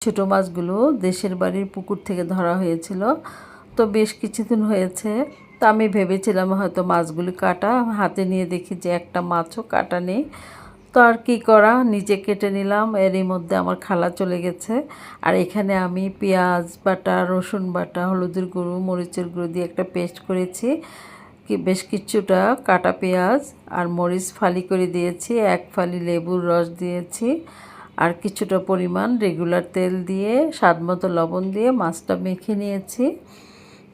ছোটো মাছগুলো দেশের বাড়ির পুকুর থেকে ধরা হয়েছিল। তো বেশ কিছুদিন হয়েছে, তো আমি ভেবেছিলাম হয়তো মাছগুলি কাটা, হাতে নিয়ে দেখি যে একটা মাছও কাটা নেই। তো আর কি করা, নিজে কেটে নিলাম। এরই মধ্যে আমার খালা চলে গেছে। আর এখানে আমি পেঁয়াজ বাটা, রসুন বাটা, হলুদের গুঁড়ো, মরিচের গুঁড়ো দিয়ে একটা পেস্ট করেছি। বেশ কিছুটা কাটা পেঁয়াজ আর মরিচ ফালি করে দিয়েছি, এক ফালি লেবুর রস দিয়েছি, আর কিছুটা পরিমাণ রেগুলার তেল দিয়ে স্বাদমতো লবণ দিয়ে মাছটা মেখে নিয়েছি।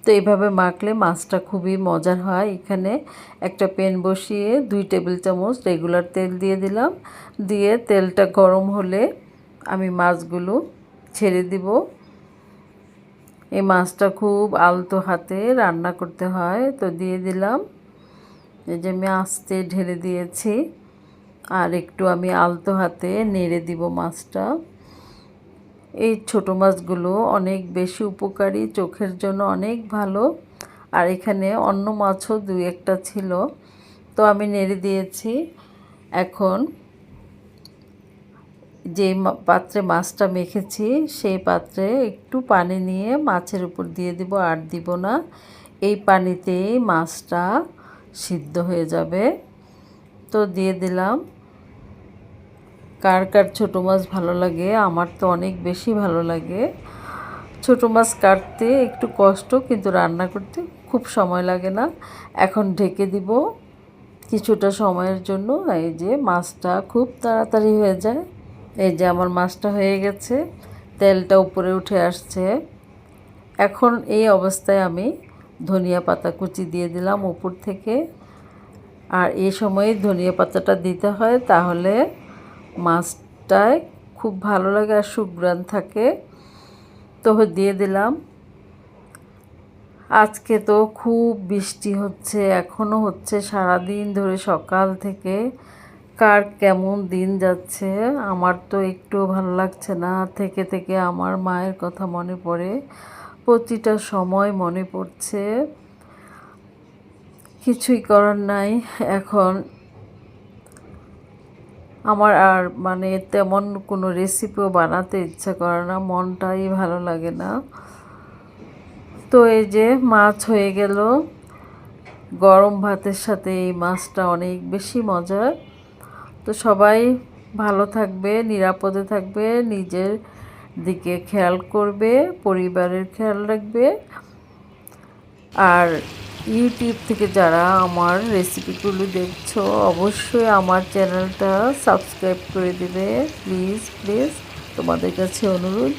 তো এইভাবে মাখলে মাছটা খুবই মজার হয়। এখানে একটা প্যান বসিয়ে 2 টেবিল চামচ রেগুলার তেল দিয়ে দিলাম। দিয়ে তেলটা গরম হলে আমি মাছগুলো ছেড়ে দিব। এই মাছটা খুব আলতো হাতে রান্না করতে হয়। তো দিয়ে দিলাম, এই যে আমি আস্তে ঢেলে দিয়েছি, আর একটু আমি আলতো হাতে নেড়ে দিব মাছটা। এই ছোটো মাছগুলো অনেক বেশি উপকারী, চোখের জন্য অনেক ভালো। আর এখানে অন্য মাছও 2-1টা ছিল, তো আমি নেড়ে দিয়েছি। এখন যে পাত্রে মাছটা মেখেছি সেই পাত্রে একটু পানি নিয়ে মাছের উপর দিয়ে দিব, আর দিব না। এই পানিতেই মাছটা সিদ্ধ হয়ে যাবে। তো দিয়ে দিলাম। কার কার ছোটো মাছ ভালো লাগে? আমার তো অনেক বেশি ভালো লাগে। ছোটো মাছ কাটতে একটু কষ্ট, কিন্তু রান্না করতে খুব সময় লাগে না। এখন ঢেকে দিব কিছুটা সময়ের জন্য। এই যে মাছটা খুব তাড়াতাড়ি হয়ে যায়। এই যে আমার মাছটা হয়ে গেছে, তেলটা উপরে উঠে আসছে। এখন এই অবস্থায় আমি ধনিয়া পাতা কুচি দিয়ে দিলাম উপর থেকে। আর এই সময় ধনিয়া পাতাটা দিতে হয়, তাহলে মাছটায় খুব ভালো লাগে আর সুঘ্রাণ থাকে। তো দিয়ে দিলাম। আজকে তো খুব বৃষ্টি হচ্ছে, এখনও হচ্ছে সারাদিন ধরে সকাল থেকে। কার কেমন দিন যাচ্ছে, আমার তো একটুও ভালো লাগছে না। থেকে থেকে আমার মায়ের কথা মনে পড়ে, প্রতিটা সময় মনে পড়ছে। কিছুই করার নাই। এখন আমার আর তেমন কোনো রেসিপিও বানাতে ইচ্ছা করে না, মনটাই ভালো লাগে না। তো এই যে মাছ হয়ে গেল। গরম ভাতের সাথে এই মাছটা অনেক বেশি মজার। তো সবাই ভালো থাকবে, নিরাপদে থাকবে, নিজের দিকে খেয়াল করবে, পরিবারের খেয়াল রাখবে। আর ইউটিউব থেকে যারা আমার রেসিপিগুলো দেখছো, অবশ্যই আমার চ্যানেলটা সাবস্ক্রাইব করে দেবে। প্লিজ প্লিজ, তোমাদের কাছে অনুরোধ।